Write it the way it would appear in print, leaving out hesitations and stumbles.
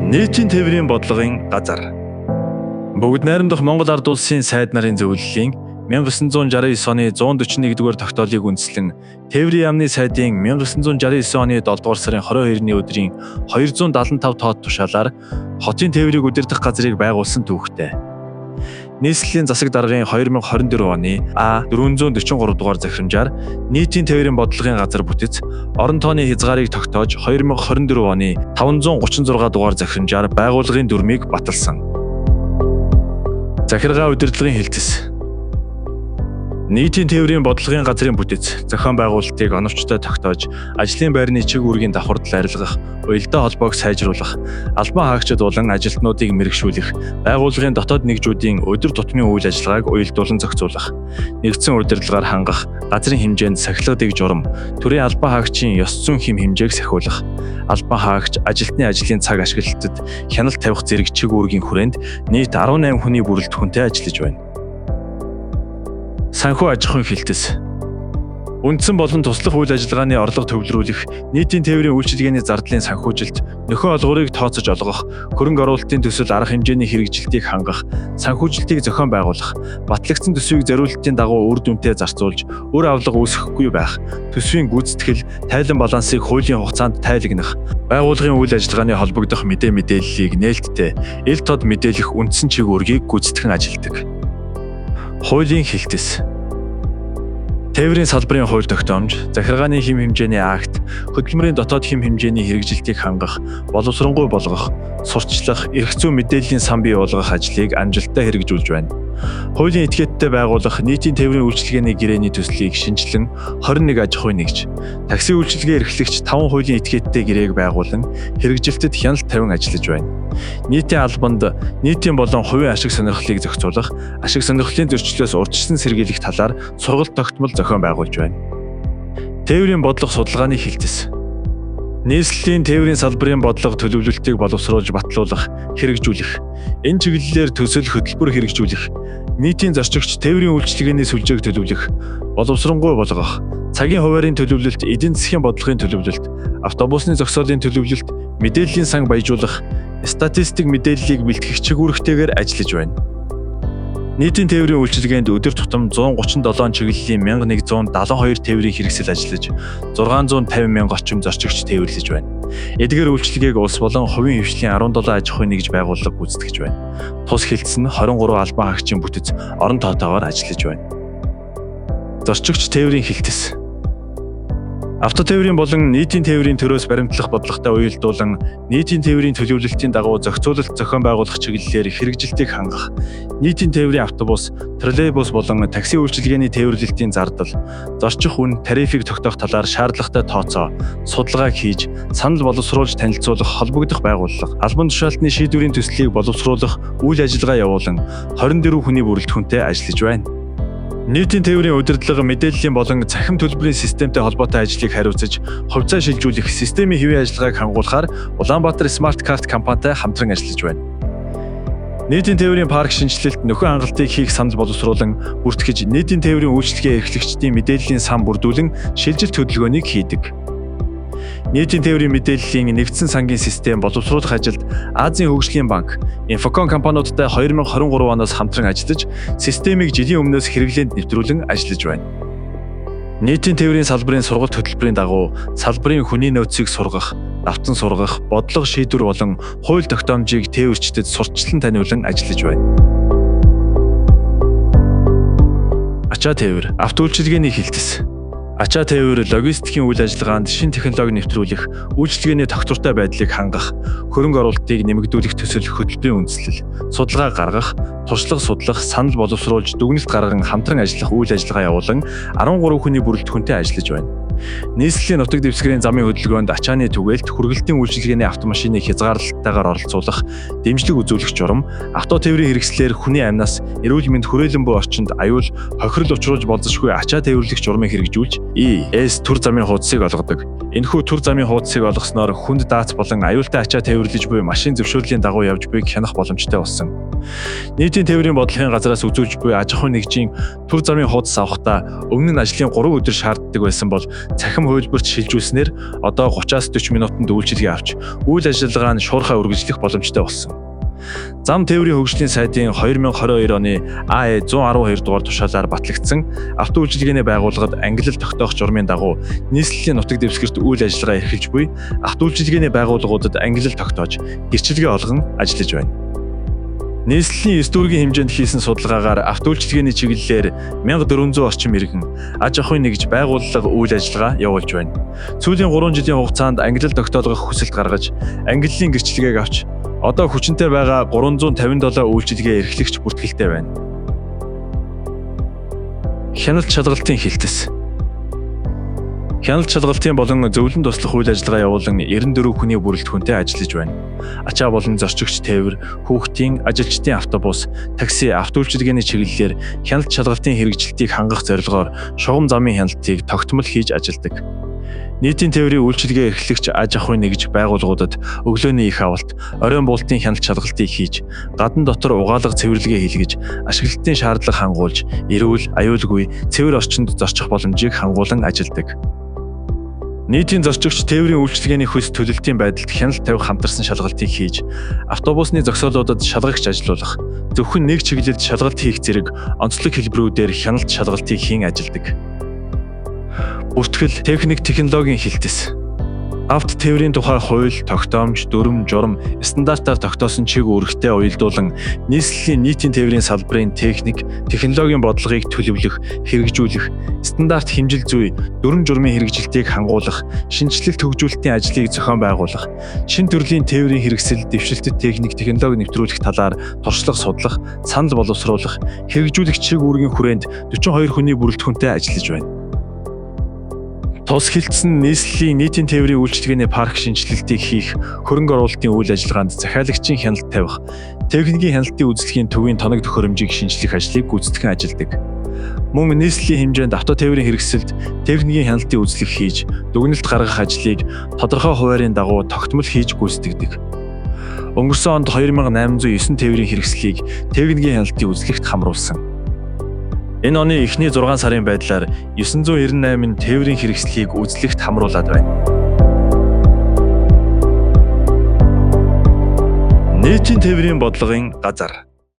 Нийтийн тээврийн бодлогын газар. Бүгд найрамдах Монгол Ард улсын сайд нарын зөвлөлийн 1969 оны 141-р тогтоолыг үндэслэн тээврийн яамны сайдын 1969 оны 7-р сарын 22-ны өдрийн 275 тоот тушаалаар хотын тээврийг удирдах газрыг байгуулсан түүхтэй. Нийслэлийн засаг даргын 2024 оны А443 дугаар захирамжаар нийтийн тээврийн бодлогын газар бүтэц орон тооны хязгаарыг тогтоож 2024 оны 536 дугаар захирамжаар байгууллагын дүрмийг баталсан. Захиргаа удирдлагын хэлтс. Нийтийн тээврийн бодлогын газрын бүтэц зохион байгуулалтыг оновчтой тогтоож, ажлын байрны чиг үүргийн давхардал арилгах, уялдаа холбоог сайжруулах, албан хаагчид болон ажилтнуудыг мэрэгшүүлэх, байгууллагын дотоод нэгжүүдийн өдөр тутмын үйл ажиллагааг уялдуулан зохицуулах, нэгдсэн удирдлагаар хангах, газрын хэмжээнд сахилгадаг журам, төрийн албан хаагчийн ёс зүйн хэм хэмжээг сахиулах, албан хаагч ажилтны ажлын цаг ашиглалтад хяналт тавих зэрэг чиг үүргийн хүрээнд нийт 18 хүний бүрэлдэхүүнтэй ажиллаж байна. Санхүү аж ахуйн хэлтс. Үндсэн болон туслах үйл ажиллагааны орлого төвлөрүүлэх, нийтийн тээврийн үйлчилгээний зардлын санхүүжилт, нөхөн олгорыг тооцож олгох, хөрөнгө оруулалтын төсөл арга хэмжээний хэрэгжилтийг хангах, санхүүжилтийг зохион байгуулах, батлагдсан төсвийг зориулалтын дагуу үр дүнтэй зарцуулж, үр авлага үүсэхгүй байх, төсвийн гүйцэтгэл, тайлан балансыг хуулийн хугацаанд тайлагнах, байгууллагын үйл ажиллагааны холбогдох мэдээллийг нээлттэй, ил тод мэдээлэх үндсэн чиг үүргийг гүйцэтгэн ажилладаг. Хуулийн хэлтс. Тээврийн салбарын хууль тогтоомж, захиргааны хэм хэмжээний акт, хөдөлмөрийн дотоод хэм хэмжээний хэрэгжилтийг хангах, боловсронгуй болгох, сурчлах, эрх зүйн мэдээллийн сан бий болгох ажлыг амжилттай хэрэгжүүлж байна. Хуулийн этикеттэй байгуулах нийтийн тээврийн үйлчилгээний гэрээний төслийг шинжилэн 21 аж ахуйн нэгж, такси үйлчилгээ эрхлэгч 5 хуулийн этикеттэй гэрээг байгуулан хэрэгжилтэд хяналт тавин ажиллаж байна. Нийтийн албанд нийтийн болон хувийн ашиг сонирхлыг зохицуулах, ашиг сонирхлын зөрчлөөс урьдчилан сэргийлэх талаар сургалт тогтмол зохион байгуулж байна. Тээврийн бодлого судалгааны хэлтс. Нийслэлийн тээврийн салбарын бодлого төлөвлөлтийг боловсруулж батлуулах, хэрэгжүүлэх, энэ чиглэлээр төсөл хөтөлбөр хэрэгжүүлэх, нийтийн зорчигч тээврийн үйлчилгээний сүлжээг төлөвлөх, боловсронгуй болгох, цагийн хуваарийн төлөвлөлт, эдийн засгийн бодлогын төлөвлөлт, автобусны зогсоолын төлөвлөлт, мэдээллийн сан баяжуулах, статистик мэдээллийг бэлтгэх чиг үүрэгтэйгээр ажиллаж байна. Нийтийн тээврийн үйлчилгээнд өдөр тутам 137 чиглэлийн 1172 тээврийн хэрэгсэл ажиллаж, 650 мянга орчим зорчигч тээвэрлэж байна. Эдгээр үйлчилгээг улс болон хувийн хвшлийн 17 аж ахуйн нэгж байгууллага гүйцэтгэж байна. Тус хэлтс нь 23 албан хаагчийн бүтэц орон тоотойгоор ажиллаж байна. Зорчигч тээврийн хэлтс. Автотээврийн болон нийтийн тээврийн төрөөс баримтлах бодлоготой уялдуулан нийтийн тээврийн төлөвлөлтийн дагуу зохицуулалт зохион байгуулах чиглэлээр хэрэгжилтийг хангах, нийтийн тээврийн автобус, троллейбус болон такси үйлчилгээний тээвэрлэлтийн зардал, зорчих үн, тарифыг тогтоох талаар шаардлагатай тооцоо, судалгааг хийж, санал боловсруулж танилцуулах холбогдох байгууллага, албан тушаалтны шийдвэрийн төслийг боловсруулах үйл ажиллагаа явуулан 24 хүний бүрэлдэхүүнтэй ажиллаж байна. Нийтийн тээврийн удирдлага мэдээллийн болон цахим төлбөрийн системтэй холбоотой ажлыг хариуцаж, хувьцаа шилжүүлэх системийн хэвийн ажиллагааг хангуулахаар Улаанбаатар Smart Card компанитай хамтран ажиллаж байна. Нийтийн тээврийн парк шинжилэлт нөхөн хангалтыг хийх санал боловсруулан бүртгэж, нийтийн тээврийн үйлчилгээ эрхлэгчдийн мэдээллийн сан бүрдүүлэн шилжилт хөдөлгөөнийг хийдэг. Нийтийн тээврийн мэдээллийн нэгдсэн сангийн систем боловсруулах ажилд Азийн хөгжлийн банк, Infocom компаниудтай 2023 оноос хамтран ажиллаж, системийг жилийн өмнөөс хэрэглээнд нэвтрүүлэн ажиллаж байна. Нийтийн тээврийн салбарын сургалт хөтөлбөрийн дагуу салбарын хүний нөөцийг сургах, давтан сургах, бодлого шийдвэр болон хууль тогтоомжийг тээвэрчдэд сурталчлан таниулан ажиллаж байна. Ачаа тээвэр, авто үйлчилгээний хэлтс. Ачаа тээвэр логистикийн үйл ажиллагаанд шинэ технологи нэвтрүүлэх, үйлчилгээний тогтвортой байдлыг хангах, хөрөнгө оруулалтыг нэмэгдүүлэх төсөл хөтөлбөрийн үндэслэл, судалгаа гаргах, туршлага судлах, санал боловсруулж дүгнэлт гарган хамтран ажиллах үйл ажиллагаа явуулан 13 хүний бүрэлдэхүүнтэй ажиллаж байна. Нийслэлийн нутаг дэвсгэрийн замын хөдөлгөөнд ачааны түгээлт, хүргэлтийн үйлчилгээний автомашиныг хязгаарлалттайгаар оролцуулах, дэмжлэг үзүүлэх журам, авто тээврийн хэрэгслээр хүний амнаас эрүүл мэнд хүрээлэн буй орчинд аюул, хохирол учруулж болзошгүй ачаа тээвэрлэх журмыг хэрэгжүүлж, ES түр замын хуудсыг олгодог. Энэхүү түр замын хуудсыг олгосноор хүнд даац болон аюултай ачаа тээвэрлэж буй машин зөвшөөрлийн дагуу явж буйг хянах боломжтой болсон. Нийтийн тээврийн бодлогын газраас үзүүлж буй аж ахуйн нэгжийн түр замын хуудас авахдаа өмнө нь ажлын 3 өдөр шаарддаг байсан бол цахим хувилбарт шилжүүлснээр одоо 30-40 минутанд үйлчилгээ авч үйл ажиллагаа нь шуурхай үргэлжлэх боломжтой болсон. Зам тээврийн хөгжлийн сайдын 2022 оны АЭ 112 дугаар тушаалаар батлагдсан авто үйлчилгээний байгууллагад ангилал тогтоох журмын дагуу нийслэлийн нутаг дэвсгэрт үйл ажиллагаа эрхэлж буй авто үйлчилгээний байгууллагуудад ангилал тогтоож гэрчилгээ олгон ажиллаж байна. Нийслэлийн 9 дүүргийн хэмжээнд хийсэн судалгаагаар авто үйлчилгээний чиглэлээр 1400 орчим иргэн аж ахуйн нэгж байгууллага үйл ажиллагаа явуулж байна. Сүүлийн 3 жилийн хугацаанд ангилал тогтоолгох хүсэлт гаргаж, ангиллын гэрчилгээг авч одоо хүчинтэй байгаа 357 үйлчилгээ эрхлэгч бүртгэлтэй байна. Хяналт шалгалтын хилтэс. Хяналт шалгалтын болон зөвлөн туслах үйл ажиллагаа явуулан 94 хүний бүрэлдэхүүнтэй ажиллаж байна. Ачаа болон зорчигч тээвэр, хүүхдийн, ажилчдын автобус, такси, авто үйлчилгээний чиглэлээр хяналт шалгалтын хэрэгжилтийг хангах зорилгоор шугам замын хяналтыг тогтмол хийж ажилладаг. Нийтийн тээврийн үйлчилгээ эрхлэгч аж ахуйн нэгж байгууллагуудад өглөөний их авалт, оройн буултын хяналт шалгалтыг хийж, гадна дотор угаалга цэвэрлэгээ хийлгэж, ашиглалтын шаардлага хангуулж, эрүүл, аюулгүй, цэвэр орчинд зорчих боломжийг хангуулан ажилладаг. Нийтийн зорчигч тээврийн үйлчилгээний хөс төлөлтийн байдалд хяналт тавих хамтарсан шалгалтыг хийж, автобусны зогсоолуудад шалгагч ажилуулах, зөвхөн нэг чиглэлд шалгалт хийх зэрэг онцлог хэлбэрүүдээр хяналт шалгалтыг хийн ажилладаг. Бүртгэл, техник, технологийн хилтэс. Авто тээврийн тухай хууль, тогтоомж, дүрм, журам, стандартаар тогтоосон чиг үүрэгтэй уялдуулан нийслэлийн нийтийн тээврийн салбарын техник, технологийн бодлогыг төлөвлөх, хэрэгжүүлэх, стандарт хэмжил зүй, дүрм журмын хэрэгжилтийг хангуулах, шинжилэлт хөгжүүлэлтийн ажлыг зохион байгуулах, шинэ төрлийн тээврийн хэрэгсэл, дэвшилтэт техник, технологи нэвтрүүлэх талаар туршлага судлах, санал боловсруулах, хэрэгжүүлэх чиг үүргийн хүрээнд 42 хүний бүрэлдэхүүнтэй ажиллаж байна. Тус хилцсэн нийслэлийн нийтийн тээврийн үйлчилгээний парк шинжилэлтийг хийх, хөрөнгө оруулалтын үйл ажиллагаанд захиалагчийн хяналт тавих, техникийн хяналтын үйлчлэгийн төвийн тоног төхөөрөмжийг шинжлэх ажлыг гүйцэтгэн ажилладаг. Мөн нийслэлийн хэмжээнд авто тээврийн хэрэгсэлд техникийн хяналтын үйлчлэг хийж, дүгнэлт гаргах ажлыг тодорхой хуваарийн дагуу тогтмол хийж гүйцэтгэдэг. Өнгөрсөн онд 2809 тээврийн хэрэгслийг техникийн хяналтын үйлчлэгт хамруулсан. Энэ оны эхний 6 сарын байдлаар 998 тээврийн хэрэгслийг үзлэгт хамруулад байна. Нийтийн тээврийн бодлогын газар.